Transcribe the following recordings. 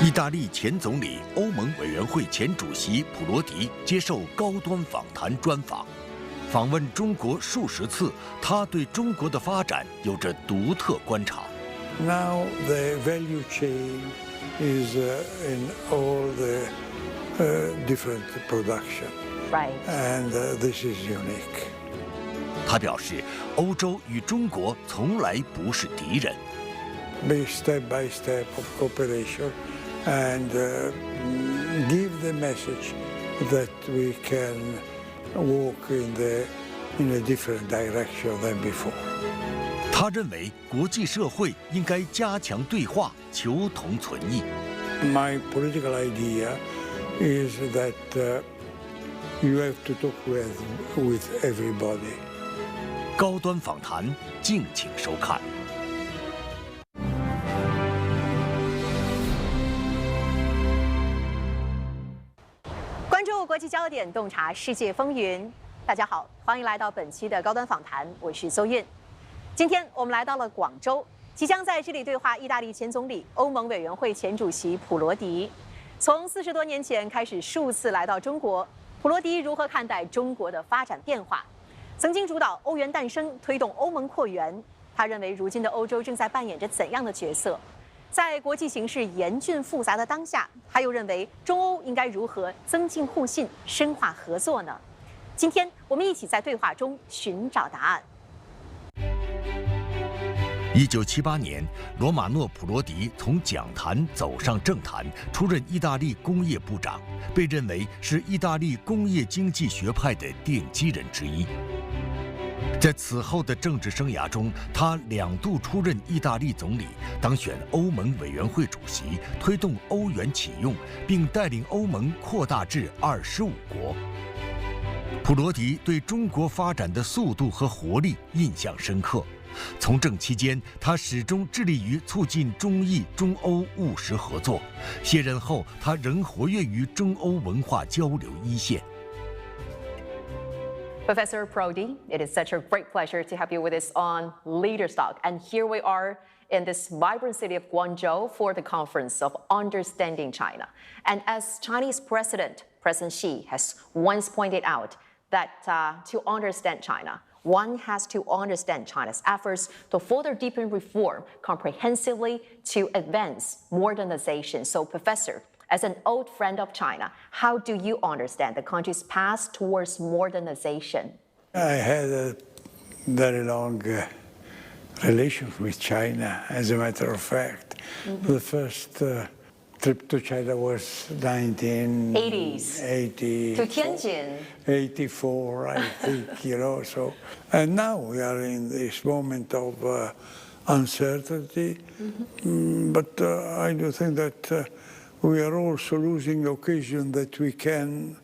意大利前总理、欧盟委员会前主席普罗迪接受高端访谈专访，访问中国数十次，他对中国的发展有着独特观察。Now the value chain is in all the different production, right? And this is unique. 他表示，欧洲与中国从来不是敌人。Be step by step of cooperation. And give the message that we can walk in a different direction than before. 他认为国际社会应该加强对话，求同存异。My political idea is that you have to talk with everybody. 高端访谈，敬请收看。关注国际焦点，洞察世界风云。大家好，欢迎来到本期的高端访谈，我是邹韵。今天我们来到了广州，即将在这里对话意大利前总理、欧盟委员会前主席普罗迪。从40多年前开始数次来到中国，普罗迪如何看待中国的发展变化？曾经主导欧元诞生，推动欧盟扩员。他认为如今的欧洲正在扮演着怎样的角色？在国际形势严峻复杂的当下，他又认为中欧应该如何增进互信、深化合作呢？今天我们一起在对话中寻找答案。1978年，罗马诺·普罗迪从讲坛走上政坛，出任意大利工业部长，被认为是意大利工业经济学派的奠基人之一。在此后的政治生涯中，他2度出任意大利总理，当选欧盟委员会主席，推动欧元启用，并带领欧盟扩大至25国。普罗迪对中国发展的速度和活力印象深刻。从政期间，他始终致力于促进中意、中欧务实合作。卸任后，他仍活跃于中欧文化交流一线。Professor Prodi, it is such a great pleasure to have you with us on Leaders Talk. And here we are in this vibrant city of Guangzhou for the conference of Understanding China. And as Chinese President Xi has once pointed out that to understand China, one has to understand China's efforts to further deepen reform comprehensively to advance modernization. So, Professor, as an old friend of China, how do you understand the country's path towards modernization? I had a very long relation with China, as a matter of fact. The first trip to China was 1980. To Tianjin. 84, I think, so. And now we are in this moment of uncertainty. But I do think that we are also losing occasion that we can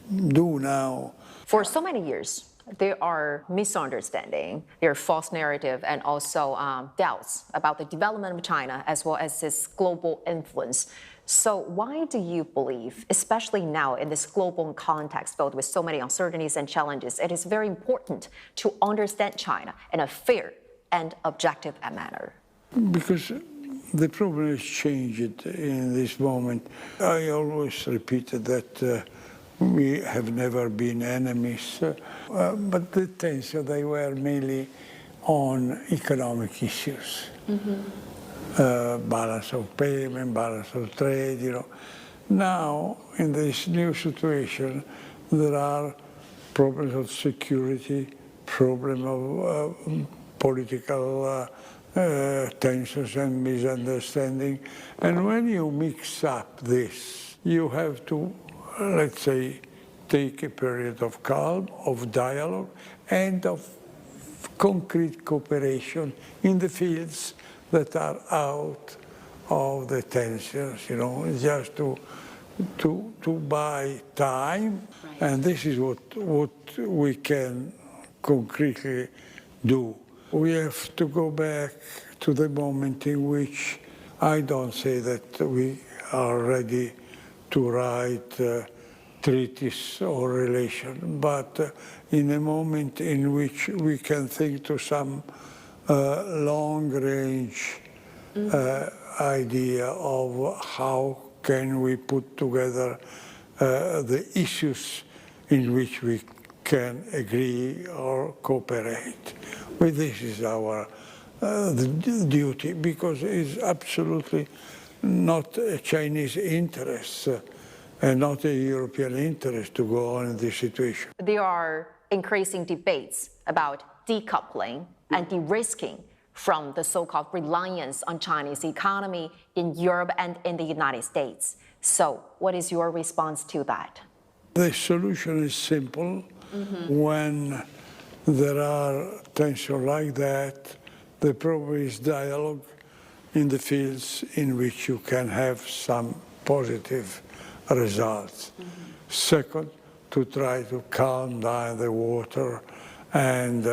do now. For so many years, there are misunderstanding, there are false narrative, and also doubts about the development of China as well as its global influence. So why do you believe, especially now in this global context filled with so many uncertainties and challenges, it is very important to understand China in a fair and objective manner? Because the problem has changed in this moment. I always repeated that we have never been enemies, but the tensions, they were mainly on economic issues. Balance of payment, balance of trade, Now, in this new situation, there are problems of security, problem of political tensions and misunderstanding. And when you mix up this, you have to, let's say, take a period of calm, of dialogue, and of concrete cooperation in the fields that are out of the tensions, just to buy time. Right. And this is what we can concretely do. We have to go back to the moment in which I don't say that we are ready to write treaties or relation, but in a moment in which we can think to some long-range idea of how can we put together the issues in which we can agree or cooperate. Well, this is our the duty, because it's absolutely not a Chinese interest and not a European interest to go on in this situation. There are increasing debates about decoupling and de-risking from the so-called reliance on Chinese economy in Europe and in the United States. So what is your response to that? The solution is simple. When there are tensions like that, the problem is dialogue in the fields in which you can have some positive results. Second, to try to calm down the water and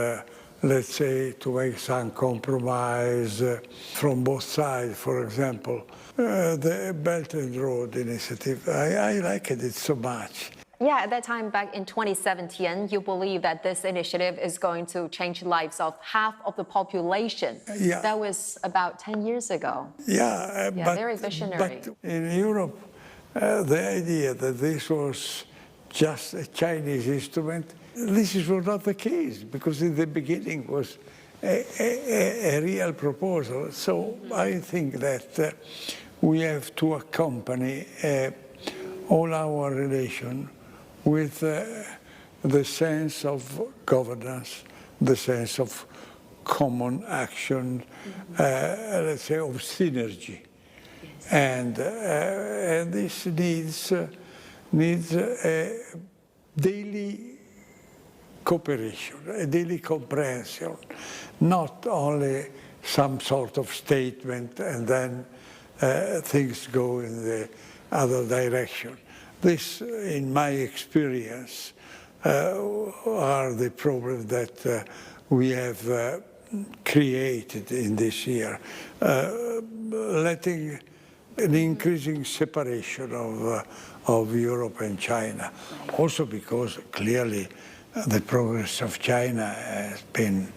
let's say to make some compromise from both sides. For example, the Belt and Road Initiative, I liked it so much. Yeah, at that time, back in 2017, you believe that this initiative is going to change the lives of half of the population. Yeah. That was about 10 years ago. Yeah, Yeah, very visionary. But in Europe, the idea that this was just a Chinese instrument, this was not the case, because in the beginning was a real proposal. So I think that we have to accompany all our relation with the sense of governance, the sense of common action, let's say of synergy. And this needs a daily cooperation, a daily comprehension, not only some sort of statement and then things go in the other direction. This, in my experience, are the problems that we have created in this year, letting an increasing separation of Europe and China. Also because clearly the progress of China has been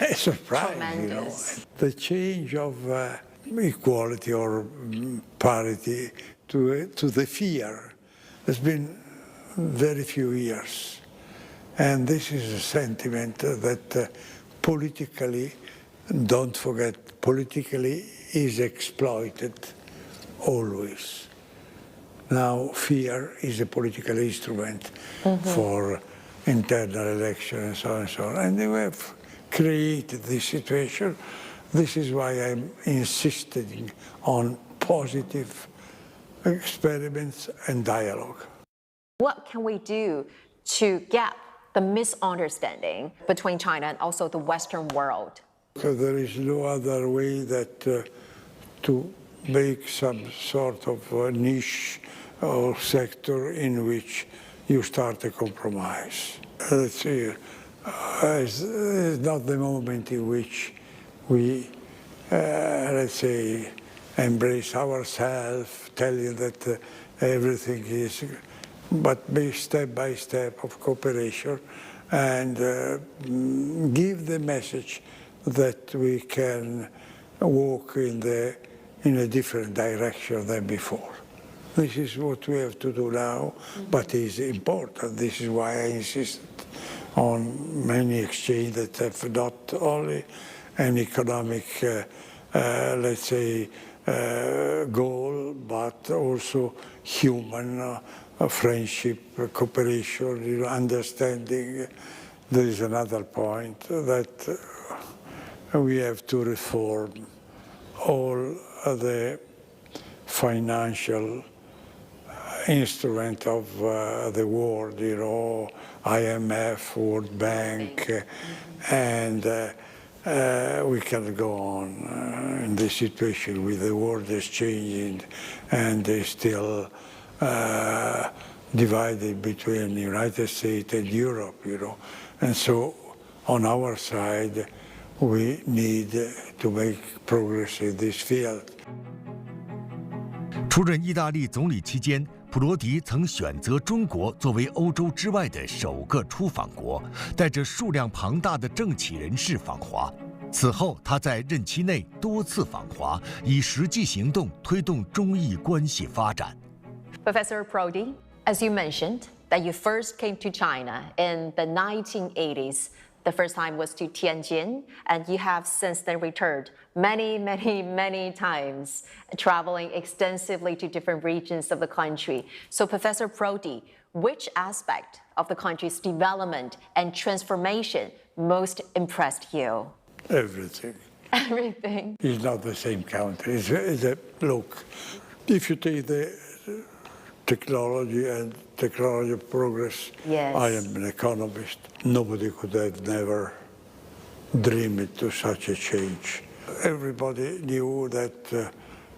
a surprise. Tremendous. You know. The change of equality or parity to the fear has been very few years. And this is a sentiment that politically, don't forget, politically is exploited always. Now fear is a political instrument for internal elections and so on and so on. And they have created this situation. This is why I'm insisting on positive experiments and dialogue. What can we do to gap the misunderstanding between China and also the Western world? So there is no other way that to make some sort of niche or sector in which you start a compromise. Let's see, it's not the moment in which we, let's say, embrace ourselves, telling that everything is, but be step by step of cooperation and give the message that we can walk in a different direction than before. This is what we have to do now, but it's important. This is why I insist on many exchanges that have not only an economic, let's say, goal, but also human friendship, cooperation, understanding. There is another point that we have to reform all the financial instrument of the world, you know, IMF, World Bank, and we can go on in this situation with the world is changing and they still divided between the United States and Europe, you know. And so on our side, we need to make progress in this field. 出任意大利总理期间，普罗迪曾选择中国作为欧洲之外的首个出访国，带着数量庞大的政企人士访华。此后，他在任期内多次访华，以实际行动推动中意关系发展。Professor Prodi, as you mentioned, that you first came to China in the 1980s. The first time was to Tianjin, and you have since then returned many times, traveling extensively to different regions of the country. So, Professor Prodi, which aspect of the country's development and transformation most impressed you? Everything. Everything. It's not the same country. Look, if you take the technology and technology progress, yes. I am an economist. Nobody could have never dreamed to such a change. Everybody knew that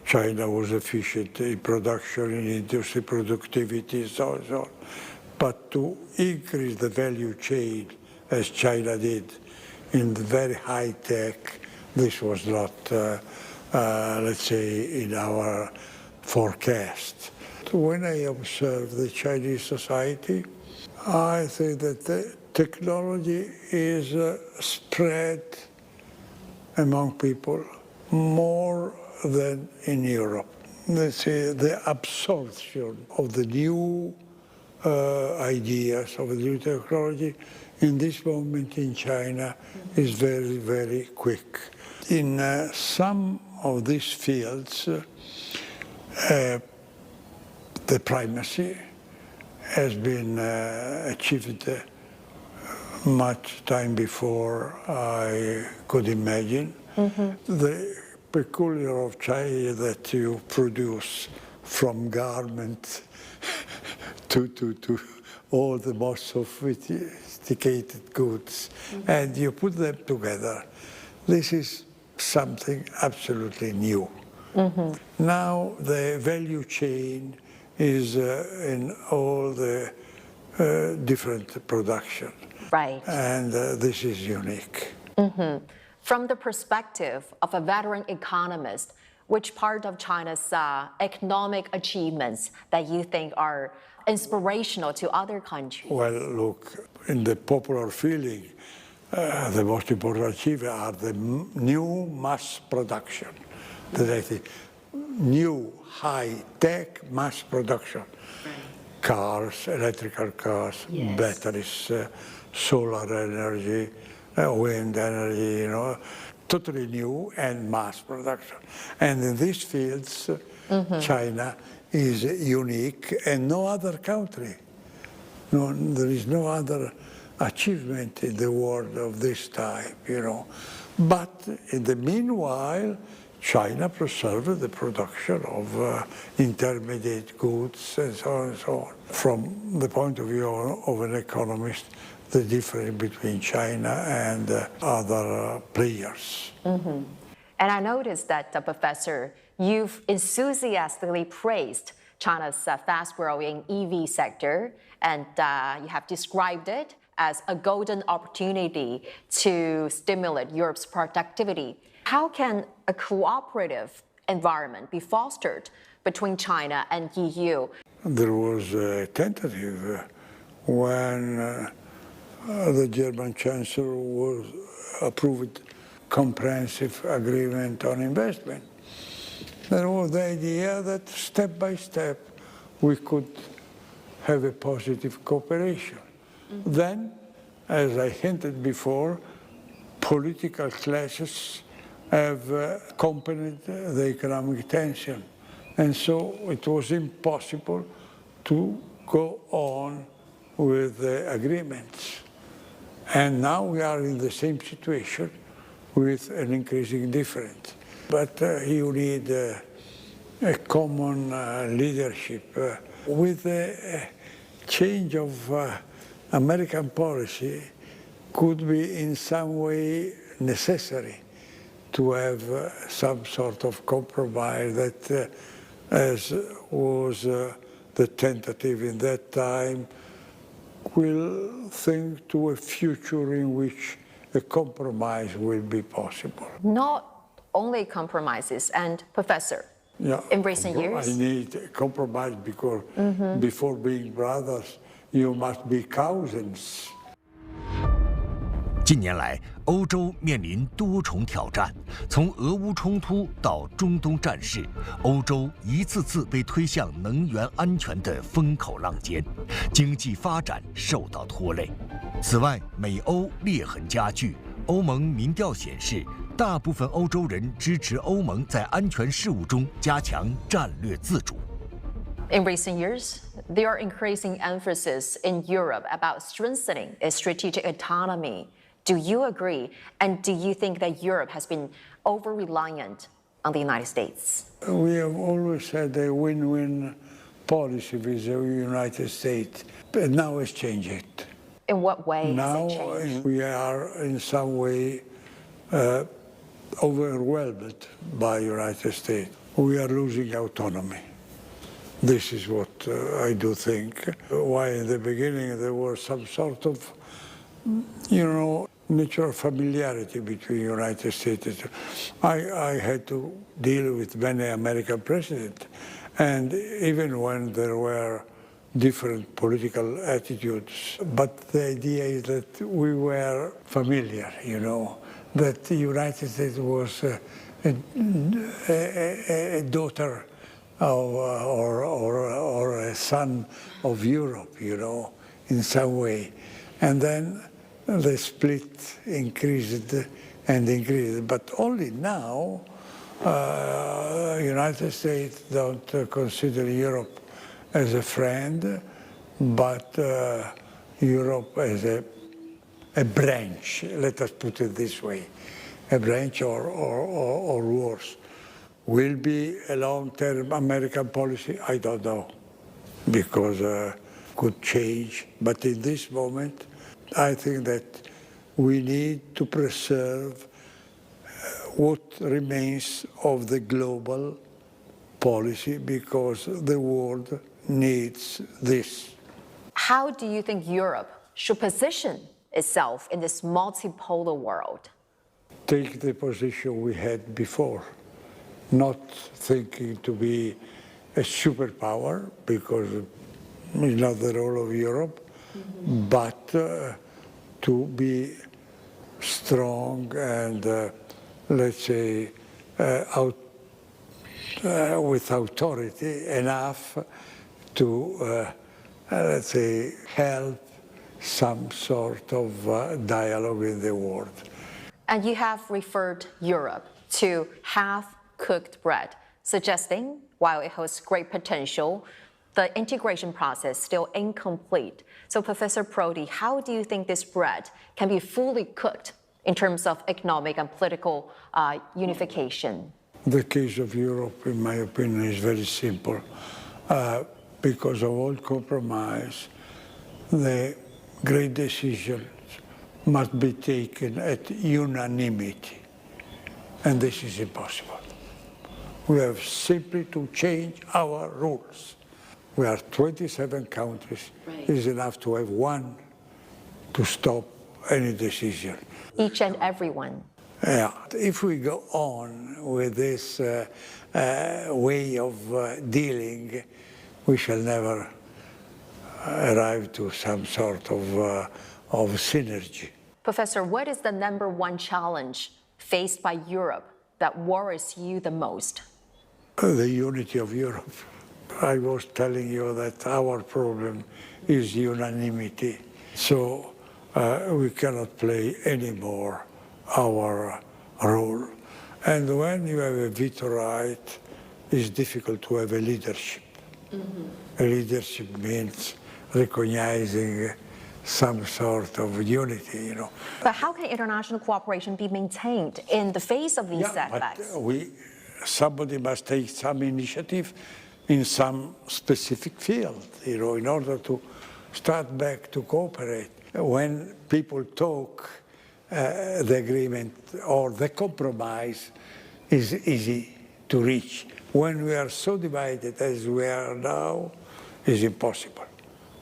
China was efficient in production, in industry productivity, so on. But to increase the value chain, as China did, in the very high tech, this was not, let's say, in our forecast. When I observe the Chinese society, I think that the technology is spread among people more than in Europe. Let's say the absorption of the new ideas, of the new technology, in this moment in China is very quick. In some of these fields, the primacy has been achieved much time before I could imagine. The peculiar of China that you produce from garment to all the most sophisticated goods, and you put them together. This is something absolutely new. Now the value chain is in all the different production. Right. And this is unique. From the perspective of a veteran economist, which part of China's economic achievements that you think are inspirational to other countries? Well, look, in the popular feeling, the most important achievements are the new mass production. That I think, new high-tech mass production. Cars, electrical cars, yes. Batteries, solar energy, wind energy, you know, totally new and mass production. And in these fields, China is unique and no other country. No, there is no other achievement in the world of this type, you know. But in the meanwhile, China preserved the production of intermediate goods and so on and so on. From the point of view of an economist, the difference between China and other players. And I noticed that, Professor, you've enthusiastically praised China's fast-growing EV sector, and you have described it as a golden opportunity to stimulate Europe's productivity. How can a cooperative environment be fostered between China and EU? There was a tentative when the German Chancellor was approved comprehensive agreement on investment. There was the idea that step by step we could have a positive cooperation. Then, as I hinted before, political clashes have accompanied the economic tension. And so it was impossible to go on with the agreements. And now we are in the same situation with an increasing difference. But you need a common leadership. With the change of American policy could be in some way necessary to have some sort of compromise that, as was the tentative in that time, will think to a future in which a compromise will be possible. Not only compromises, and Professor, in recent years? I need a compromise because before being brothers, you must be cousins. 近年来，欧洲面临多重挑战，从俄乌冲突到中东战事，欧洲一次次被推向能源安全的风口浪尖，经济发展受到拖累。此外，美欧裂痕加剧，欧盟民调显示，大部分欧洲人支持欧盟在安全事务中加强战略自主。In recent years, there are increasing emphasis in Europe about strengthening its strategic autonomy. Do you agree? And do you think that Europe has been over-reliant on the United States? We have always had a win-win policy with the United States, but now it's changed. In what way Now has it changed? we are in some way overwhelmed by the United States. We are losing autonomy. This is what I do think. Why in the beginning there was some sort of, natural familiarity between the United States. I had to deal with many American presidents, and even when there were different political attitudes, but the idea is that we were familiar, that the United States was a daughter or a son of Europe, in some way. And then the split increased and increased, but only now United States don't consider Europe as a friend, but Europe as a branch, let us put it this way, a branch or worse. Will be a long-term American policy? I don't know, because could change. But in this moment, I think that we need to preserve what remains of the global policy, because the world needs this. How do you think Europe should position itself in this multipolar world? Take the position we had before, not thinking to be a superpower, because it's not the role of Europe, but to be strong and, let's say, with authority enough to, let's say, help some sort of dialogue in the world. And you have referred Europe to half-cooked bread, suggesting, while it holds great potential, the integration process still incomplete. So, Professor Prodi, how do you think this bread can be fully cooked in terms of economic and political unification? The case of Europe, in my opinion, is very simple. Because of all compromise, the great decisions must be taken at unanimity. And this is impossible. We have simply to change our rules. We are 27 countries. Right. It is enough to have one to stop any decision. Each and every one. Yeah. If we go on with this way of dealing, we shall never arrive to some sort of synergy. Professor, what is the #1 challenge faced by Europe that worries you the most? The unity of Europe. I was telling you that our problem is unanimity. So we cannot play anymore our role. And when you have a veto right, it's difficult to have a leadership. A leadership means recognizing some sort of unity, But how can international cooperation be maintained in the face of these setbacks? But somebody must take some initiative in some specific field, in order to start back to cooperate. When people talk, the agreement or the compromise is easy to reach. When we are so divided as we are now, it's impossible,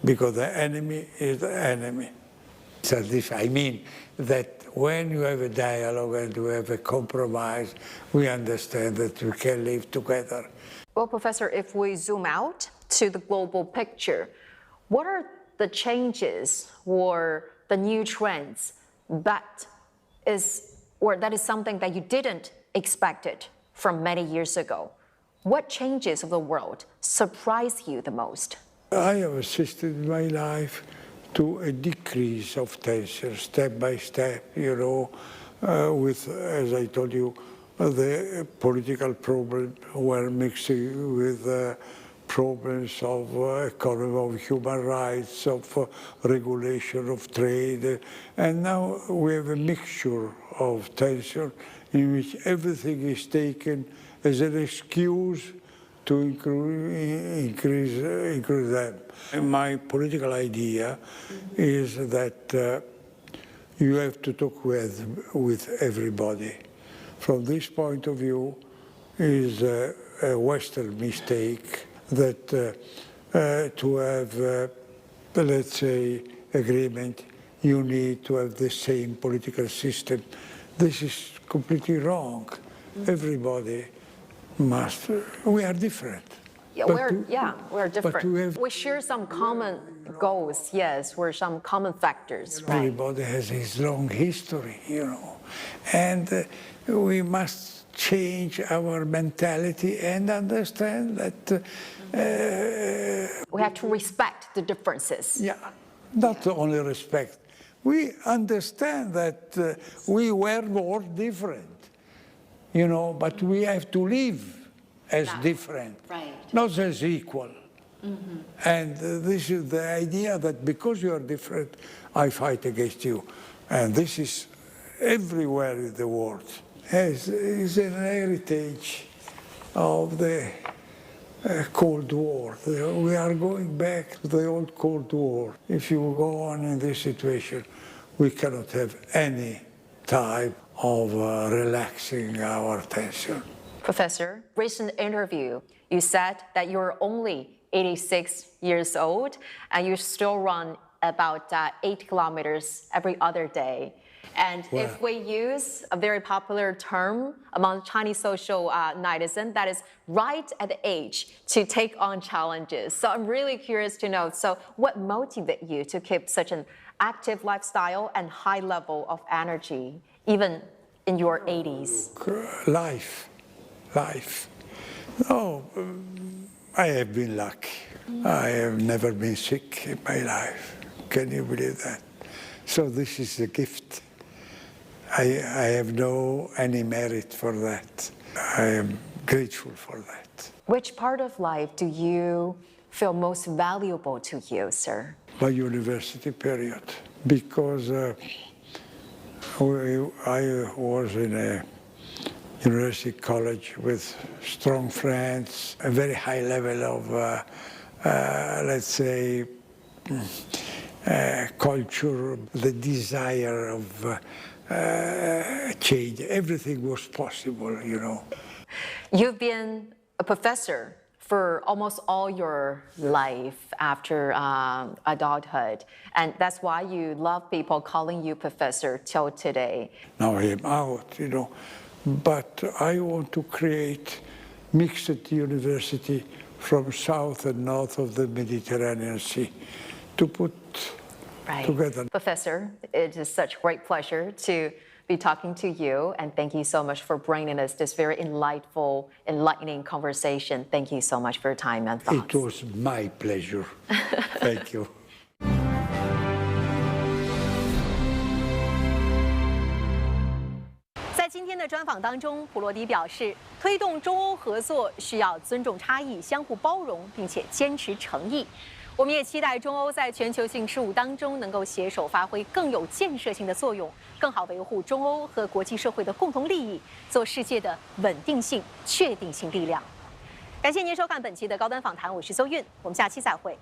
because the enemy is the enemy. So I mean that when you have a dialogue and you have a compromise, we understand that we can live together. Well, Professor, if we zoom out to the global picture, what are the changes or the new trends that is something that you didn't expect it from many years ago. What changes of the world surprise you the most? I have assisted in my life to a decrease of tension, step by step, with, as I told you, the political problems were mixing with problems of economy, of human rights, of regulation of trade. And now we have a mixture of tension in which everything is taken as an excuse to increase them. And my political idea is that you have to talk with everybody. From this point of view, is a Western mistake that to have, let's say, agreement, you need to have the same political system. This is completely wrong. Everybody must. We are different. Yeah, we're different. We share some common goals, yes, we're some common factors, right? Everybody has his long history, and we must change our mentality and understand that we have to respect the differences. Yeah, not only respect. We understand that we were more different, but we have to live as different, right. Not as equal. Mm-hmm. And this is the idea that because you are different, I fight against you. And this is everywhere in the world. It's an heritage of the Cold War. We are going back to the old Cold War. If you go on in this situation, we cannot have any type of relaxing our tension. Professor, recent interview, you said that you're only 86 years old and you still run about 8 kilometers every other day. And wow. If we use a very popular term among Chinese social netizens, that is right at the age to take on challenges. So I'm really curious to know, so what motivates you to keep such an active lifestyle and high level of energy, even in your 80s? Life. No, I have been lucky. I have never been sick in my life. Can you believe that? So this is a gift. I have no any merit for that. I am grateful for that. Which part of life do you feel most valuable to you, sir? My university period, because I was in a university college with strong friends, a very high level of, let's say, culture, the desire of change. Everything was possible, You've been a professor for almost all your life after adulthood, and that's why you love people calling you professor till today. Now I am out, but I want to create mixed university from south and north of the Mediterranean Sea to put together. Professor, it is such great pleasure to be talking to you, and thank you so much for bringing us this very enlightening conversation. Thank you so much for your time and thoughts. It was my pleasure. Thank you. 在今天的专访当中，普罗迪表示，推动中欧合作需要尊重差异、相互包容，并且坚持诚意。我们也期待中欧在全球性事务当中能够携手发挥更有建设性的作用，更好维护中欧和国际社会的共同利益，做世界的稳定性、确定性力量。感谢您收看本期的高端访谈，我是邹韵，我们下期再会。